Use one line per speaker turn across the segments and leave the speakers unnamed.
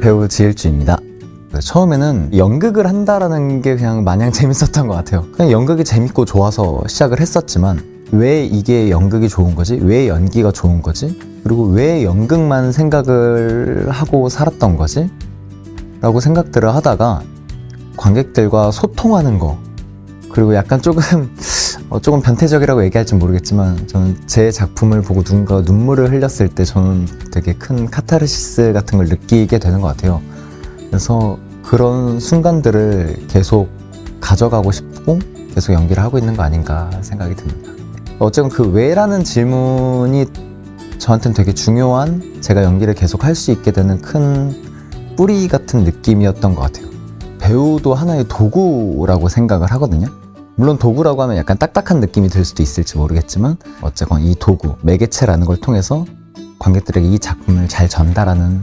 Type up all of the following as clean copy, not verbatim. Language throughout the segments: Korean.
배우 지일주입니다. 처음에는 연극을 한다라는 게 그냥 마냥 재밌었던 것 같아요. 그냥 연극이 재밌고 좋아서 시작을 했었지만 왜 이게 연극이 좋은 거지? 왜 연기가 좋은 거지? 그리고 왜 연극만 생각을 하고 살았던 거지? 라고 생각들을 하다가 관객들과 소통하는 거, 그리고 약간 조금 변태적이라고 얘기할지 모르겠지만 저는 제 작품을 보고 누군가 눈물을 흘렸을 때 저는 되게 큰 카타르시스 같은 걸 느끼게 되는 것 같아요. 그래서 그런 순간들을 계속 가져가고 싶고 계속 연기를 하고 있는 거 아닌가 생각이 듭니다. 어쨌든 그 왜라는 질문이 저한테는 되게 중요한, 제가 연기를 계속 할 수 있게 되는 큰 뿌리 같은 느낌이었던 것 같아요. 배우도 하나의 도구라고 생각을 하거든요. 물론 도구라고 하면 약간 딱딱한 느낌이 들 수도 있을지 모르겠지만 어쨌건 이 도구, 매개체라는 걸 통해서 관객들에게 이 작품을 잘 전달하는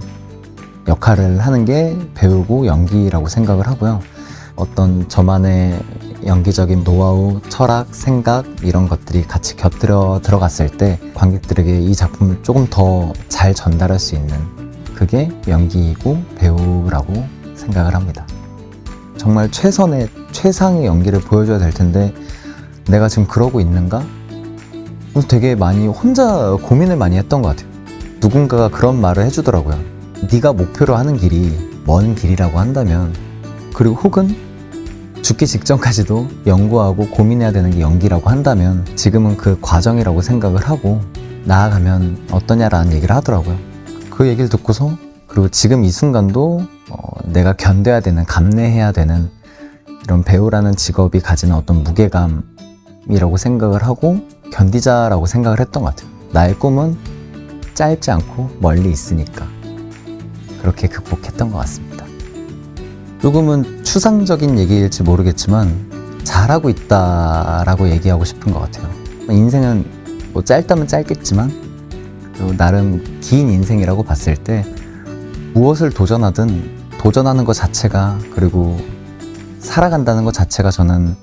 역할을 하는 게 배우고 연기라고 생각을 하고요. 어떤 저만의 연기적인 노하우, 철학, 생각 이런 것들이 같이 곁들여 들어갔을 때 관객들에게 이 작품을 조금 더 잘 전달할 수 있는, 그게 연기이고 배우라고 생각을 합니다. 정말 최선의 최상의 연기를 보여줘야 될 텐데 내가 지금 그러고 있는가? 되게 많이 혼자 고민을 많이 했던 것 같아요. 누군가가 그런 말을 해주더라고요. 네가 목표로 하는 길이 먼 길이라고 한다면, 그리고 혹은 죽기 직전까지도 연구하고 고민해야 되는 게 연기라고 한다면 지금은 그 과정이라고 생각을 하고 나아가면 어떠냐라는 얘기를 하더라고요. 그 얘기를 듣고서, 그리고 지금 이 순간도 내가 견뎌야 되는, 감내해야 되는 이런 배우라는 직업이 가지는 어떤 무게감이라고 생각을 하고 견디자라고 생각을 했던 것 같아요. 나의 꿈은 짧지 않고 멀리 있으니까 그렇게 극복했던 것 같습니다. 조금은 추상적인 얘기일지 모르겠지만 잘하고 있다라고 얘기하고 싶은 것 같아요. 인생은 뭐 짧다면 짧겠지만 나름 긴 인생이라고 봤을 때 무엇을 도전하든 도전하는 것 자체가, 그리고 살아간다는 것 자체가 저는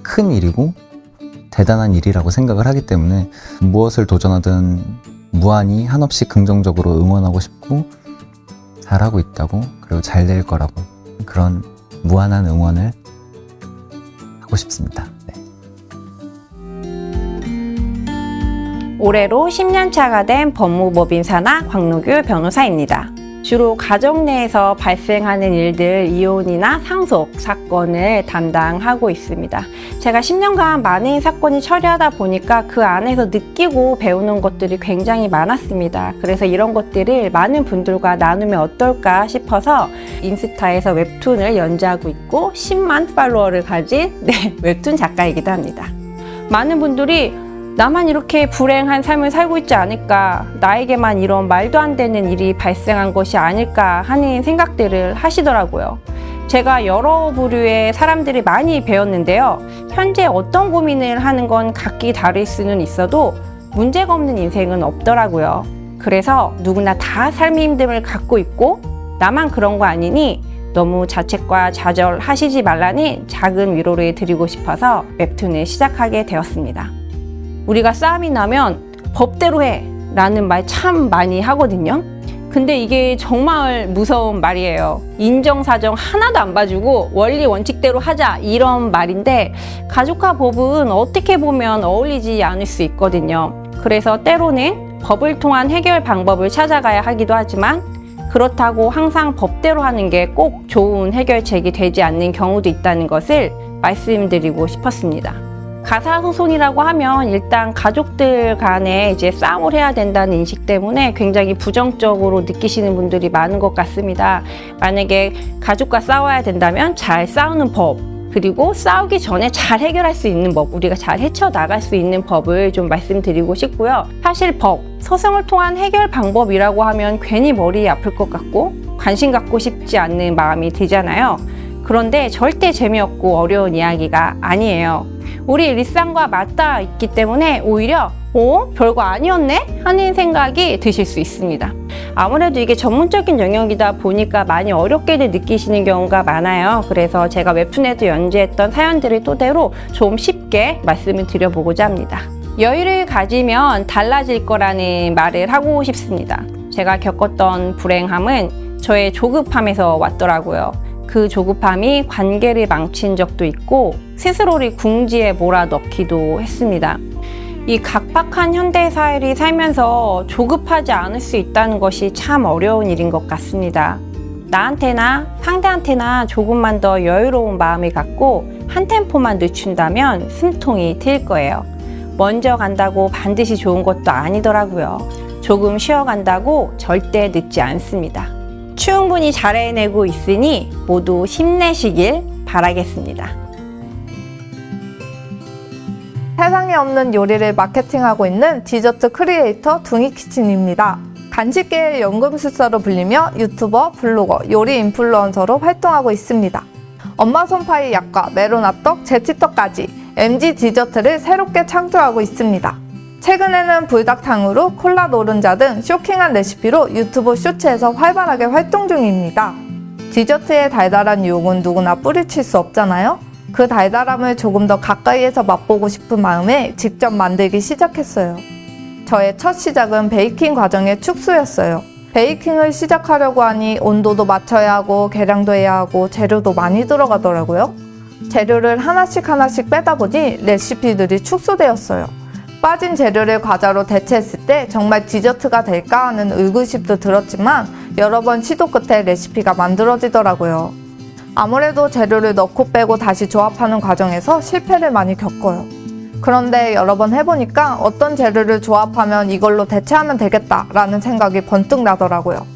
큰 일이고 대단한 일이라고 생각을 하기 때문에 무엇을 도전하든 무한히 한없이 긍정적으로 응원하고 싶고 잘하고 있다고, 그리고 잘 될 거라고, 그런 무한한 응원을 하고 싶습니다. 네.
올해로 10년 차가 된 법무법인 산하 광노규 변호사입니다. 주로 가정 내에서 발생하는 일들, 이혼이나 상속 사건을 담당하고 있습니다. 제가 10년간 많은 사건이 처리하다 보니까 그 안에서 느끼고 배우는 것들이 굉장히 많았습니다. 그래서 이런 것들을 많은 분들과 나누면 어떨까 싶어서 인스타에서 웹툰을 연재하고 있고 10만 팔로워를 가진 웹툰 작가이기도 합니다. 많은 분들이 나만 이렇게 불행한 삶을 살고 있지 않을까, 나에게만 이런 말도 안 되는 일이 발생한 것이 아닐까 하는 생각들을 하시더라고요. 제가 여러 부류의 사람들이 많이 배웠는데요. 현재 어떤 고민을 하는 건 각기 다를 수는 있어도 문제가 없는 인생은 없더라고요. 그래서 누구나 다 삶의 힘듦을 갖고 있고 나만 그런 거 아니니 너무 자책과 좌절하시지 말라는 작은 위로를 드리고 싶어서 웹툰을 시작하게 되었습니다. 우리가 싸움이 나면 법대로 해 라는 말 참 많이 하거든요. 근데 이게 정말 무서운 말이에요. 인정사정 하나도 안 봐주고 원리 원칙대로 하자, 이런 말인데 가족과 법은 어떻게 보면 어울리지 않을 수 있거든요. 그래서 때로는 법을 통한 해결 방법을 찾아가야 하기도 하지만 그렇다고 항상 법대로 하는 게 꼭 좋은 해결책이 되지 않는 경우도 있다는 것을 말씀드리고 싶었습니다. 가사소송이라고 하면 일단 가족들 간에 이제 싸움을 해야 된다는 인식 때문에 굉장히 부정적으로 느끼시는 분들이 많은 것 같습니다. 만약에 가족과 싸워야 된다면 잘 싸우는 법, 그리고 싸우기 전에 잘 해결할 수 있는 법, 우리가 잘 헤쳐나갈 수 있는 법을 좀 말씀드리고 싶고요. 사실 법, 소송을 통한 해결 방법이라고 하면 괜히 머리 아플 것 같고 관심 갖고 싶지 않는 마음이 들잖아요. 그런데 절대 재미없고 어려운 이야기가 아니에요. 우리 일상과 맞닿아 있기 때문에 오히려 별거 아니었네? 하는 생각이 드실 수 있습니다. 아무래도 이게 전문적인 영역이다 보니까 많이 어렵게들 느끼시는 경우가 많아요. 그래서 제가 웹툰에도 연재했던 사연들을 토대로 좀 쉽게 말씀을 드려보고자 합니다. 여유를 가지면 달라질 거라는 말을 하고 싶습니다. 제가 겪었던 불행함은 저의 조급함에서 왔더라고요. 그 조급함이 관계를 망친 적도 있고 스스로를 궁지에 몰아넣기도 했습니다. 이 각박한 현대사회를 살면서 조급하지 않을 수 있다는 것이 참 어려운 일인 것 같습니다. 나한테나 상대한테나 조금만 더 여유로운 마음을 갖고 한 템포만 늦춘다면 숨통이 트일 거예요. 먼저 간다고 반드시 좋은 것도 아니더라고요. 조금 쉬어간다고 절대 늦지 않습니다. 충분히 잘 해내고 있으니 모두 힘내시길 바라겠습니다.
세상에 없는 요리를 마케팅하고 있는 디저트 크리에이터 둥이키친입니다. 간식계의 연금술사로 불리며 유튜버, 블로거, 요리 인플루언서로 활동하고 있습니다. 엄마 손파이 약과 메로나떡, 제치떡까지 MG 디저트를 새롭게 창조하고 있습니다. 최근에는 불닭탕으로 콜라 노른자 등 쇼킹한 레시피로 유튜브 쇼츠에서 활발하게 활동 중입니다. 디저트의 달달한 유혹은 누구나 뿌리칠 수 없잖아요? 그 달달함을 조금 더 가까이에서 맛보고 싶은 마음에 직접 만들기 시작했어요. 저의 첫 시작은 베이킹 과정의 축소였어요. 베이킹을 시작하려고 하니 온도도 맞춰야 하고 계량도 해야 하고 재료도 많이 들어가더라고요. 재료를 하나씩 빼다 보니 레시피들이 축소되었어요. 빠진 재료를 과자로 대체했을 때 정말 디저트가 될까 하는 의구심도 들었지만 여러 번 시도 끝에 레시피가 만들어지더라고요. 아무래도 재료를 넣고 빼고 다시 조합하는 과정에서 실패를 많이 겪어요. 그런데 여러 번 해보니까 어떤 재료를 조합하면 이걸로 대체하면 되겠다라는 생각이 번뜩 나더라고요.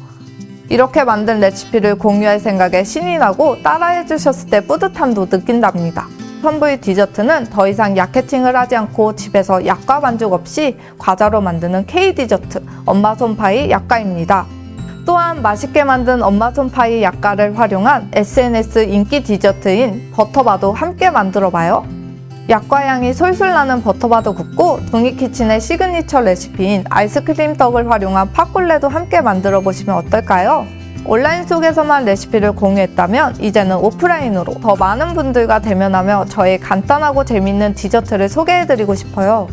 이렇게 만든 레시피를 공유할 생각에 신이 나고 따라해 주셨을 때 뿌듯함도 느낀답니다. 선부의 디저트는 더 이상 야케팅을 하지 않고 집에서 약과 반죽 없이 과자로 만드는 K-디저트 엄마 손파이 약과입니다. 또한 맛있게 만든 엄마 손파이 약과를 활용한 SNS 인기 디저트인 버터바도 함께 만들어봐요. 약과 향이 솔솔 나는 버터바도 굽고 둥이키친의 시그니처 레시피인 아이스크림 떡을 활용한 팥콜레도 함께 만들어 보시면 어떨까요? 온라인 속에서만 레시피를 공유했다면 이제는 오프라인으로 더 많은 분들과 대면하며 저의 간단하고 재밌는 디저트를 소개해드리고 싶어요.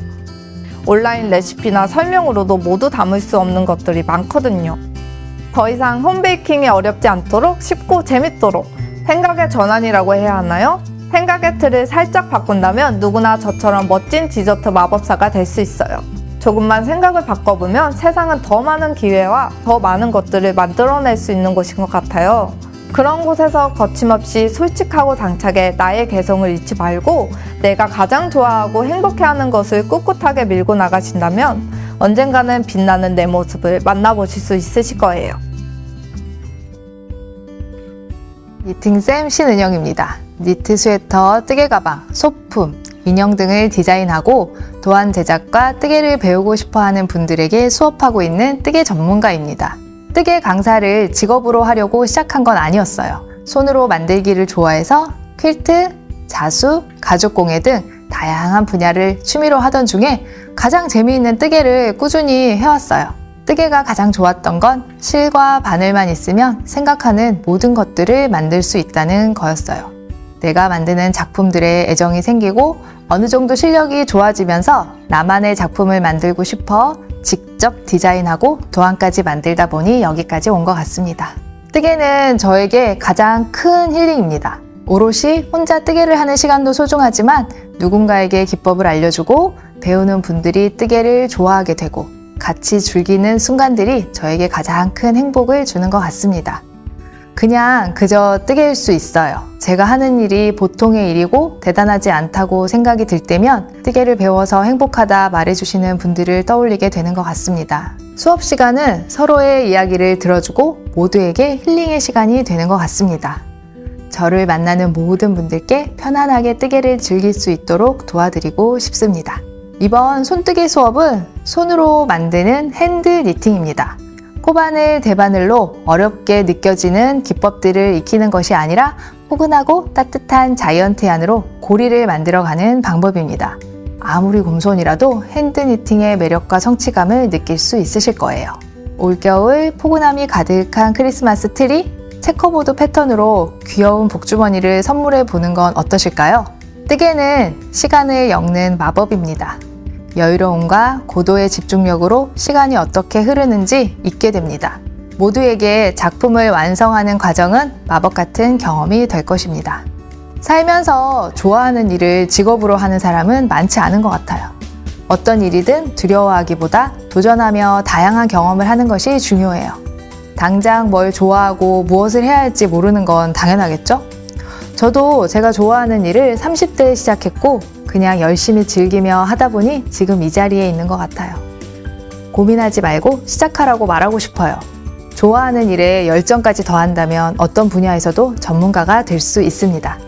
온라인 레시피나 설명으로도 모두 담을 수 없는 것들이 많거든요. 더 이상 홈베이킹이 어렵지 않도록 쉽고 재밌도록 생각의 전환이라고 해야 하나요? 생각의 틀을 살짝 바꾼다면 누구나 저처럼 멋진 디저트 마법사가 될 수 있어요. 조금만 생각을 바꿔보면 세상은 더 많은 기회와 더 많은 것들을 만들어낼 수 있는 곳인 것 같아요. 그런 곳에서 거침없이 솔직하고 당차게 나의 개성을 잃지 말고 내가 가장 좋아하고 행복해하는 것을 꿋꿋하게 밀고 나가신다면 언젠가는 빛나는 내 모습을 만나보실 수 있으실 거예요.
니팅쌤 신은영입니다. 니트 스웨터, 뜨개 가방, 소품, 인형 등을 디자인하고 도안 제작과 뜨개를 배우고 싶어하는 분들에게 수업하고 있는 뜨개 전문가입니다. 뜨개 강사를 직업으로 하려고 시작한 건 아니었어요. 손으로 만들기를 좋아해서 퀼트, 자수, 가죽공예 등 다양한 분야를 취미로 하던 중에 가장 재미있는 뜨개를 꾸준히 해왔어요. 뜨개가 가장 좋았던 건 실과 바늘만 있으면 생각하는 모든 것들을 만들 수 있다는 거였어요. 내가 만드는 작품들에 애정이 생기고 어느 정도 실력이 좋아지면서 나만의 작품을 만들고 싶어 직접 디자인하고 도안까지 만들다 보니 여기까지 온 것 같습니다. 뜨개는 저에게 가장 큰 힐링입니다. 오롯이 혼자 뜨개를 하는 시간도 소중하지만 누군가에게 기법을 알려주고 배우는 분들이 뜨개를 좋아하게 되고 같이 즐기는 순간들이 저에게 가장 큰 행복을 주는 것 같습니다. 그냥 그저 뜨개일 수 있어요. 제가 하는 일이 보통의 일이고 대단하지 않다고 생각이 들 때면 뜨개를 배워서 행복하다 말해주시는 분들을 떠올리게 되는 것 같습니다. 수업 시간은 서로의 이야기를 들어주고 모두에게 힐링의 시간이 되는 것 같습니다. 저를 만나는 모든 분들께 편안하게 뜨개를 즐길 수 있도록 도와드리고 싶습니다. 이번 손뜨개 수업은 손으로 만드는 핸드 니팅입니다. 코바늘, 대바늘로 어렵게 느껴지는 기법들을 익히는 것이 아니라 포근하고 따뜻한 자이언트 얀으로 고리를 만들어가는 방법입니다. 아무리 곰손이라도 핸드 니팅의 매력과 성취감을 느낄 수 있으실 거예요. 올겨울 포근함이 가득한 크리스마스 트리, 체커보드 패턴으로 귀여운 복주머니를 선물해 보는 건 어떠실까요? 뜨개는 시간을 엮는 마법입니다. 여유로움과 고도의 집중력으로 시간이 어떻게 흐르는지 잊게 됩니다. 모두에게 작품을 완성하는 과정은 마법 같은 경험이 될 것입니다. 살면서 좋아하는 일을 직업으로 하는 사람은 많지 않은 것 같아요. 어떤 일이든 두려워하기보다 도전하며 다양한 경험을 하는 것이 중요해요. 당장 뭘 좋아하고 무엇을 해야 할지 모르는 건 당연하겠죠? 저도 제가 좋아하는 일을 30대에 시작했고 그냥 열심히 즐기며 하다 보니 지금 이 자리에 있는 것 같아요. 고민하지 말고 시작하라고 말하고 싶어요. 좋아하는 일에 열정까지 더한다면 어떤 분야에서도 전문가가 될 수 있습니다.